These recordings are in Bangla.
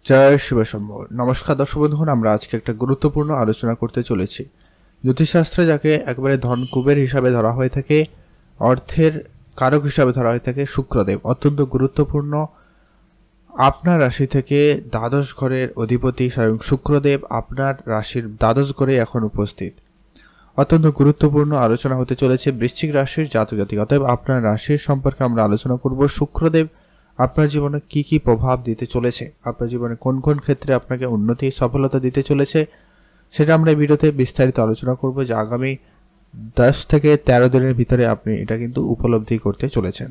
জয় শিব শম্ভু। নমস্কার দর্শক বন্ধুগণ, আমরা আজকে একটা গুরুত্বপূর্ণ আলোচনা করতে চলেছি। জ্যোতিষশাস্ত্রে যাকে একবারে ধন কুবের হিসাবে ধরা হয়ে থাকে, অর্থের কারক হিসাবে ধরা হয়ে থাকে শুক্রদেব অত্যন্ত গুরুত্বপূর্ণ। আপনার রাশি থেকে দ্বাদশ ঘরের অধিপতি স্বয়ং শুক্রদেব আপনার রাশির দ্বাদশ ঘরে এখন উপস্থিত। অত্যন্ত গুরুত্বপূর্ণ আলোচনা হতে চলেছে বৃশ্চিক রাশির জাতক জাতিকা। অতএব আপনার রাশির সম্পর্কে আমরা আলোচনা করব। শুক্রদেব আপনার জীবনে কি কি প্রভাব দিতে চলেছে, আপনার জীবনে কোন কোন ক্ষেত্রে আপনাকে উন্নতি সফলতা দিতে চলেছে, সেটা আমরা এই ভিডিওতে বিস্তারিত আলোচনা করব, যে আগামী 10 থেকে 13 দিনের ভিতরে আপনি এটা কিন্তু উপলব্ধি করতে চলেছেন।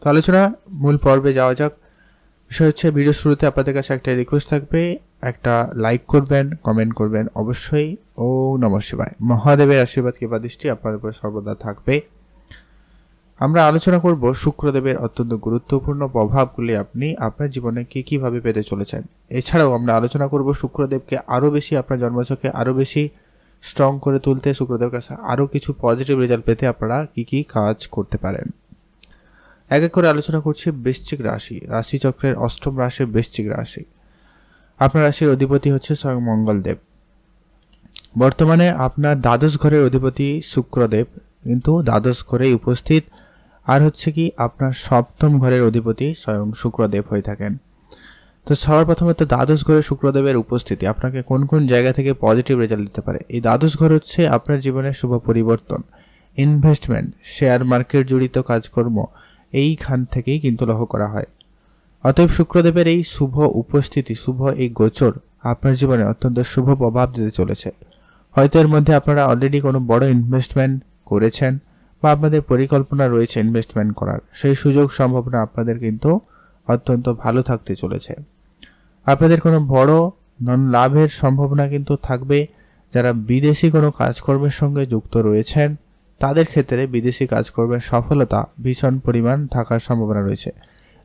তো আলোচনা মূল পর্বে যাওয়া যাক। বিষয় হচ্ছে, ভিডিও শুরুতে আপনাদের কাছে একটা রিকোয়েস্ট থাকবে, একটা লাইক করবেন, কমেন্ট করবেন অবশ্যই। ওম নমঃ শিবায়। মহাদেবের আশীর্বাদ কিংবা দৃষ্টি আপনাদের উপর সর্বদা থাকবে। আমরা আলোচনা করব শুক্রদেবের অত্যন্ত গুরুত্বপূর্ণ প্রভাবগুলি আপনি আপনার জীবনে কিভাবে পেতে চলেছেন। এছাড়াও আমরা আলোচনা করব শুক্রদেবকে আরও বেশি আপনার জন্মছকে আরও বেশি স্ট্রং করে তুলতে, শুক্রদেবের কাছে আরও কিছু পজিটিভ রেজাল্ট পেতে আপনারা কি কাজ করতে পারেন। এক এক করে আলোচনা করছি বৃশ্চিক রাশি। রাশিচক্রের অষ্টম রাশি বৃশ্চিক রাশি। আপনার রাশির অধিপতি হচ্ছে স্বয়ং মঙ্গলদেব। বর্তমানে আপনার দ্বাদশ ঘরের অধিপতি শুক্রদেব কিন্তু দ্বাদশ ঘরেই উপস্থিত। আর হচ্ছে কি, আপনার সপ্তম ঘরের অধিপতি স্বয়ং শুক্রদেব হয়ে থাকেন। তো সবার প্রথমে তো দ্বাদশ ঘরে শুক্রদেবের উপস্থিতি আপনাকে কোন কোন জায়গা থেকে পজিটিভ রেজাল্ট দিতে পারে। এই দ্বাদশ ঘর হচ্ছে আপনার জীবনের শুভ পরিবর্তন, ইনভেস্টমেন্ট, শেয়ার মার্কেট জড়িত কাজকর্ম, এইখান থেকেই কিন্তু লক্ষ্য করা হয়। অতএব শুক্রদেবের এই শুভ উপস্থিতি, শুভ এই গোচর আপনার জীবনে অত্যন্ত শুভ প্রভাব দিতে চলেছে। হয়তো এর মধ্যে আপনারা অলরেডি কোনো বড় ইনভেস্টমেন্ট করেছেন বা আপনাদের পরিকল্পনা রয়েছে ইনভেস্টমেন্ট করার, সেই সুযোগ সম্ভাবনা আপনাদের কিন্তু অত্যন্ত ভালো থাকতে চলেছে। আপনাদের কোনো বড় লাভের সম্ভাবনা কিন্তু থাকবে। যারা বিদেশি কোনো কাজকর্মের সঙ্গে যুক্ত রয়েছেন তাদের ক্ষেত্রে বিদেশি কাজকর্মের সফলতা ভীষণ পরিমাণ থাকার সম্ভাবনা রয়েছে।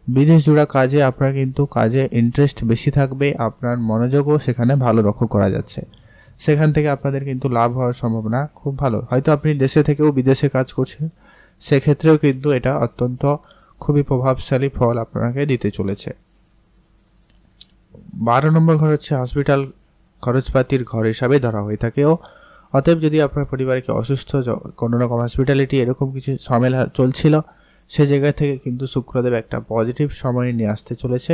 বিদেশ জোড়া কাজে আপনার কিন্তু কাজে ইন্টারেস্ট বেশি থাকবে, আপনার মনোযোগও সেখানে ভালো লক্ষ্য করা যাচ্ছে। সেখান থেকে আপনাদের কিন্তু লাভ হওয়ার সম্ভাবনা খুব ভালো। হয়তো আপনি দেশে থেকেও বিদেশে কাজ করছেন, সেক্ষেত্রেও কিন্তু এটা অত্যন্ত খুবই প্রভাবশালী ফল আপনাকে দিতে চলেছে। 12 নম্বর ঘর হচ্ছে হসপিটাল খরচপাতির ঘর হিসাবে ধরা হয়ে থাকেও। অতএব যদি আপনার পরিবারে কেউ অসুস্থ, কোনো রকম হসপিটালিটি এরকম কিছু ঝামেলা চলছিল, সে জায়গা থেকে কিন্তু শুক্রদেব একটা পজিটিভ সময় নিয়ে আসতে চলেছে।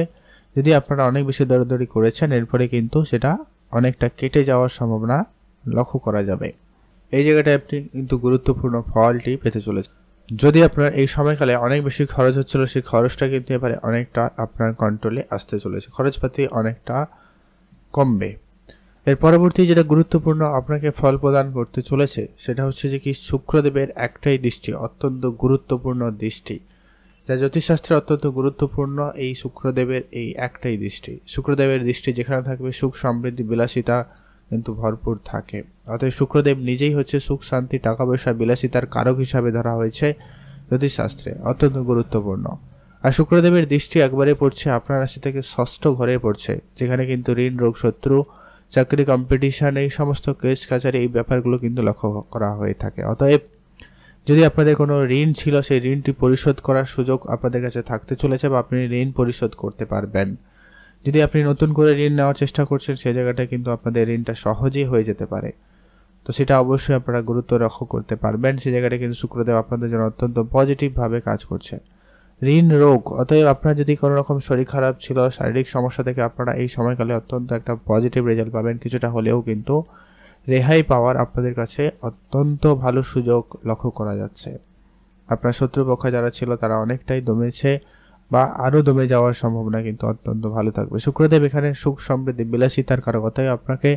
যদি আপনারা অনেক বেশি দৌড়াদৌড়ি করেছেন, এরপরে কিন্তু সেটা অনেকটা কেটে যাওয়ার সম্ভাবনা লক্ষ্য করা যাবে। এই জায়গাটায় আপনি কিন্তু গুরুত্বপূর্ণ ফলটি পেতে চলেছে। যদি আপনার এই সময়কালে অনেক বেশি খরচ হচ্ছিল, সেই খরচটা কিন্তু এবারে অনেকটা আপনার কন্ট্রোলে আসতে চলেছে, খরচপাতি অনেকটা কমবে। এর পরবর্তী যেটা গুরুত্বপূর্ণ আপনাকে ফল প্রদান করতে চলেছে, সেটা হচ্ছে যে কি, শুক্রদেবের একটাই দৃষ্টি, অত্যন্ত গুরুত্বপূর্ণ দৃষ্টি, যা জ্যোতিষশাস্ত্রে অত্যন্ত গুরুত্বপূর্ণ। এই শুক্রদেবের এই একটাই দৃষ্টি, শুক্রদেবের দৃষ্টি যেখানে থাকবে সুখ সমৃদ্ধি বিলাসিতা কিন্তু ভরপুর থাকে। অতএব শুক্রদেব নিজেই হচ্ছে সুখ শান্তি টাকা পয়সা বিলাসিতার কারক হিসাবে ধরা হয়েছে জ্যোতিষশাস্ত্রে, অত্যন্ত গুরুত্বপূর্ণ। আর শুক্রদেবের দৃষ্টি একবারে পড়ছে আপনার রাশি থেকে ষষ্ঠ ঘরে পড়ছে, যেখানে কিন্তু ঋণ রোগ শত্রু চাকরি কম্পিটিশন এই সমস্ত কেস কাছারি এই ব্যাপারগুলো কিন্তু লক্ষ্য করা হয়ে থাকে। অতএব যদি আপনাদের কোনো ঋণ ছিল, সেই ঋণটি পরিশোধ করার সুযোগ আপনাদের কাছে থাকতে চলেছে বা আপনি ঋণ পরিশোধ করতে পারবেন। যদি আপনি নতুন করে ঋণ নেওয়ার চেষ্টা করছেন, সেই জায়গাটায় কিন্তু আপনাদের ঋণটা সহজেই হয়ে যেতে পারে। তো সেটা অবশ্যই আপনারা গুরুত্ব লক্ষ্য করতে পারবেন। সেই জায়গাটা কিন্তু শুক্রদেব আপনাদের জন্য অত্যন্ত পজিটিভভাবে কাজ করছে। ঋণ রোগ, অতএব আপনার যদি কোনো রকম শরীর খারাপ ছিল, শারীরিক সমস্যা থেকে আপনারা এই সময়কালে অত্যন্ত একটা পজিটিভ রেজাল্ট পাবেন। কিছুটা হলেও কিন্তু রেহাই পাওয়ার আপনাদের কাছে অত্যন্ত ভালো সুযোগ লক্ষ্য করা যাচ্ছে। আপনার শত্রুপক্ষ যারা ছিল তারা অনেকটাই দমেছে বা আরও দমে যাওয়ার সম্ভাবনা কিন্তু অত্যন্ত ভালো থাকবে। শুক্রদেব এখানে সুখ সমৃদ্ধি বিলাসিতার কারকতায় আপনাকে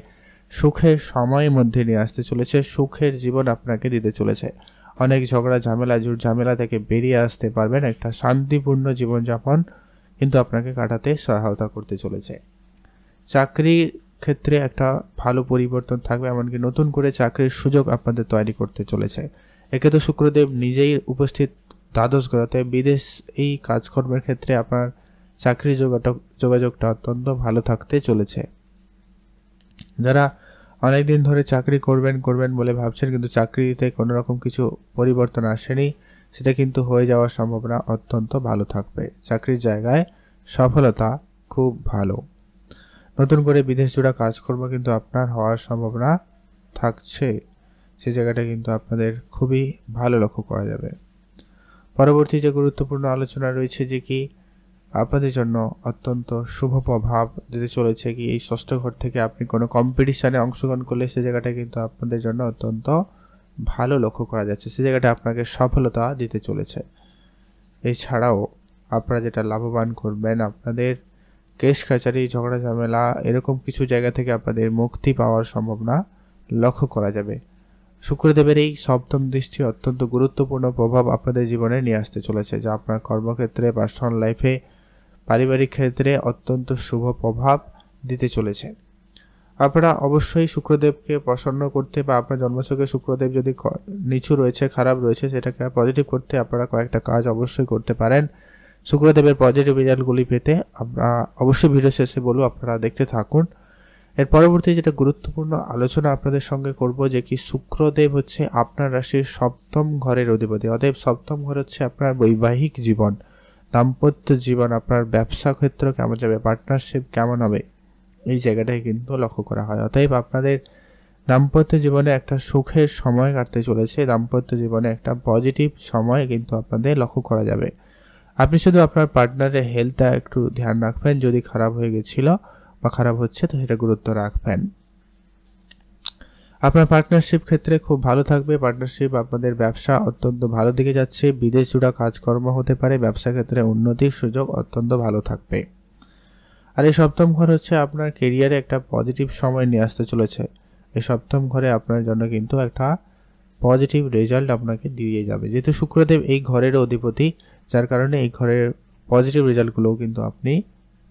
সুখের সময়ের মধ্যে নিয়ে আসতে চলেছে, সুখের জীবন আপনাকে দিতে চলেছে। অনেক ঝগড়া ঝামেলা ঝুট ঝামেলা থেকে বেরিয়ে আসতে পারবেন, একটা শান্তিপূর্ণ জীবনযাপন কিন্তু আপনাকে কাটাতে সহায়তা করতে চলেছে। চাকরির ক্ষেত্রে একটা ভালো পরিবর্তন থাকবে, এমনকি নতুন করে চাকরির সুযোগ আপনাদের তৈরি করতে চলেছে। একে তো শুক্রদেব নিজেই উপস্থিত দ্বাদশ ঘরে, বিদেশ এই কাজকর্মের ক্ষেত্রে আপনার চাকরির যোগাযোগটা অত্যন্ত ভালো থাকতে চলেছে। যারা অনেকদিন ধরে চাকরি করবেন বলে ভাবছেন, কিন্তু চাকরিতে কোনো রকম কিছু পরিবর্তন আসেনি, সেটা কিন্তু হয়ে যাওয়ার সম্ভাবনা অত্যন্ত ভালো থাকবে। চাকরির জায়গায় সফলতা খুব ভালো। নতুন করে বিদেশ জোড়া কাজকর্ম কিন্তু আপনার হওয়ার সম্ভাবনা থাকছে, সেই জায়গাটা কিন্তু আপনাদের খুবই ভালো লক্ষ্য করা যাবে। পরবর্তী যে গুরুত্বপূর্ণ আলোচনা রয়েছে যে কি আপনাদের জন্য অত্যন্ত শুভ প্রভাব দিতে চলেছে কি এই ষষ্ঠ ঘর থেকে আপনি কোনো কম্পিটিশানে অংশগ্রহণ করলে সে জায়গাটা কিন্তু আপনাদের জন্য অত্যন্ত ভালো লক্ষ্য করা যাচ্ছে, সে জায়গাটা আপনাকে সফলতা দিতে চলেছে। এছাড়াও আপনারা যেটা লাভবান করবেন, আপনাদের কেস কাচারি ঝগড়া ঝামেলা এরকম কিছু জায়গা থেকে আপনাদের মুক্তি পাওয়ার সম্ভাবনা লক্ষ্য করা যাবে। শুক্রদেবের এই সপ্তম দৃষ্টি অত্যন্ত গুরুত্বপূর্ণ প্রভাব আপনাদের জীবনে নিয়ে আসতে চলেছে, যা আপনার কর্মক্ষেত্রে, পার্সোনাল লাইফে, পারিবারিক ক্ষেত্রে অত্যন্ত শুভ প্রভাব দিতে চলেছে। আপনারা অবশ্যই শুক্রদেবকে প্রসন্ন করতে বা আপনার জন্মছকে শুক্রদেব যদি নিচু রয়েছে, খারাপ রয়েছে, সেটাকে পজিটিভ করতে আপনারা কয়েকটা কাজ অবশ্যই করতে পারেন। শুক্রদেবের পজিটিভ রেজাল্টগুলি পেতে আমরা অবশ্যই ভিডিও শেষে বলবো, আপনারা দেখতে থাকুন। এর পরবর্তী যেটা গুরুত্বপূর্ণ আলোচনা আপনাদের সঙ্গে করব যে কি শুক্রদেব হচ্ছে আপনার রাশির সপ্তম ঘরের অধিপতি। অতএব সপ্তম ঘর হচ্ছে আপনার বৈবাহিক জীবন, দাম্পত্য জীবন, আপনার ব্যবসা ক্ষেত্র কেমন যাবে, পার্টনারশিপ কেমন হবে, এই জায়গাটাই কিন্তু লক্ষ্য করা হয়। অতএব আপনাদের দাম্পত্য জীবনে একটা সুখের সময় কাটতে চলেছে, দাম্পত্য জীবনে একটা পজিটিভ সময় কিন্তু আপনাদের লক্ষ্য করা যাবে। আপনি শুধু আপনার পার্টনারের হেলথটা একটু ধ্যান রাখবেন, যদি খারাপ হয়ে গেছিল বা খারাপ হচ্ছে তো সেটা গুরুত্ব রাখবেন। আপনার পার্টনারশিপ ক্ষেত্রে খুব ভালো থাকবে, পার্টনারশিপ আপনাদের ব্যবসা অত্যন্ত ভালো দিকে যাচ্ছে, বিদেশ জোড়া কাজকর্ম হতে পারে, ব্যবসা ক্ষেত্রে উন্নতির সুযোগ অত্যন্ত ভালো থাকবে। আর এই সপ্তম ঘর হচ্ছে আপনার কেরিয়ারে একটা পজিটিভ সময় নিয়ে আসতে চলেছে। এই সপ্তম ঘরে আপনার জন্য কিন্তু একটা পজিটিভ রেজাল্ট আপনাকে দিয়ে যাবে, যেহেতু শুক্রদেব এই ঘরের অধিপতি, যার কারণে এই ঘরের পজিটিভ রেজাল্টগুলোও কিন্তু আপনি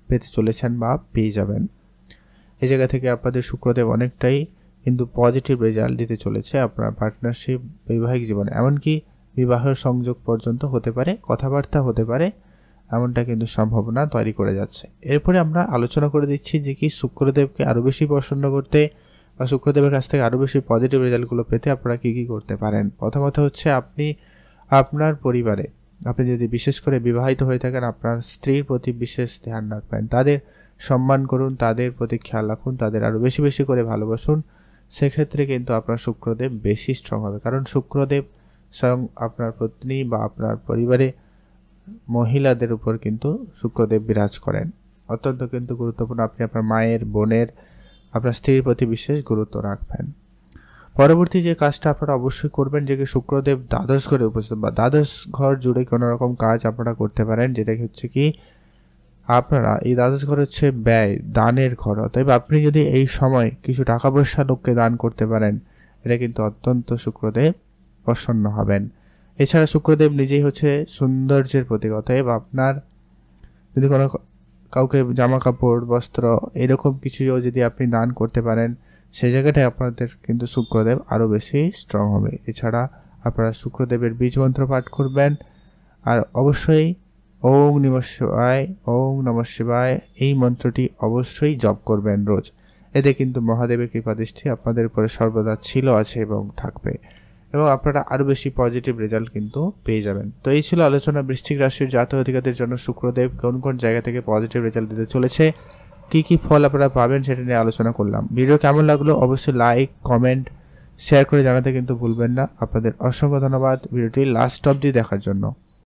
পেতে চলেছেন বা পেয়ে যাবেন। এই জায়গা থেকে আপনাদের শুক্রদেব অনেকটাই কিন্তু পজিটিভ রেজাল্ট দিতে চলেছে আপনার পার্টনারশিপ, বৈবাহিক জীবনে, এমনকি বিবাহ সংযোগ পর্যন্ত হতে পারে, কথাবার্তা হতে পারে, এমনটা কিন্তু সম্ভাবনা তৈরি করে যাচ্ছে। এরপরে আমরা আলোচনা করে দিচ্ছি যে কি শুক্রদেবকে আরও বেশি প্রসন্ন করতে বা শুক্রদেবের কাছ থেকে আরও বেশি পজিটিভ রেজাল্টগুলো পেতে আপনারা কী কী করতে পারেন। প্রথমত হচ্ছে আপনি আপনার পরিবারে, আপনি যদি বিশেষ করে বিবাহিত হয়ে থাকেন, আপনার স্ত্রীর প্রতি বিশেষ ধ্যান রাখবেন, তাদের সম্মান করুন, তাদের প্রতি খেয়াল রাখুন, তাদের আরও বেশি বেশি করে ভালোবাসুন। সেক্ষেত্রে কিন্তু আপনার শুক্রদেব বেশি স্ট্রং হবে, কারণ শুক্রদেব স্বয়ং আপনার পত্নী বা আপনার পরিবারে মহিলাদের উপর কিন্তু শুক্রদেব বিরাজ করেন। অত্যন্ত কিন্তু গুরুত্বপূর্ণ, আপনি আপনার মায়ের, বোনের, আপনার স্ত্রীর প্রতি বিশেষ গুরুত্ব রাখবেন। পরবর্তী যে কাজটা আপনারা অবশ্যই করবেন, যে শুক্রদেব দ্বাদশ ঘরে উপস্থিত বা দ্বাদশ ঘর জুড়ে কোনো রকম কাজ আপনারা করতে পারেন, যেটা হচ্ছে কি আপনারা এই দ্বাদশ ঘর হচ্ছে ব্যয়, দানের ঘর। অতএব আপনি যদি এই সময় কিছু টাকা পয়সা লোককে দান করতে পারেন, এটা কিন্তু অত্যন্ত শুক্রদেব প্রসন্ন হবেন। এছাড়া শুক্রদেব নিজেই হচ্ছে সৌন্দর্যের প্রতীক। অতএব আপনার যদি কোনো কাউকে জামা কাপড়, বস্ত্র এরকম কিছু যদি আপনি দান করতে পারেন, সেই জায়গাটায় আপনাদের কিন্তু শুক্রদেব আরও বেশি স্ট্রং হবে। এছাড়া আপনারা শুক্রদেবের বীজ মন্ত্র পাঠ করবেন, আর অবশ্যই ওং নমঃ শিবায়, ওং নমঃ শিবায় এই মন্ত্রটি অবশ্যই জপ করবেন রোজ। এতে কিন্তু মহাদেবের কৃপাদৃষ্টি আপনাদের উপরে সর্বদা ছিল, আছে এবং থাকবে, এবং আপনারা আরও বেশি পজিটিভ রেজাল্ট কিন্তু পেয়ে যাবেন। তো এই ছিল আলোচনা বৃশ্চিক রাশির জাতক জাতিকাদের জন্য শুক্রদেব কোন কোন জায়গা থেকে পজিটিভ রেজাল্ট দিতে চলেছে, কী কী ফল আপনারা পাবেন সেটা নিয়ে আলোচনা করলাম। ভিডিও কেমন লাগলো অবশ্যই লাইক, কমেন্ট, শেয়ার করে জানাতে কিন্তু ভুলবেন না। আপনাদের অসংখ্য ধন্যবাদ ভিডিওটি লাস্ট অবধি দেখার জন্য।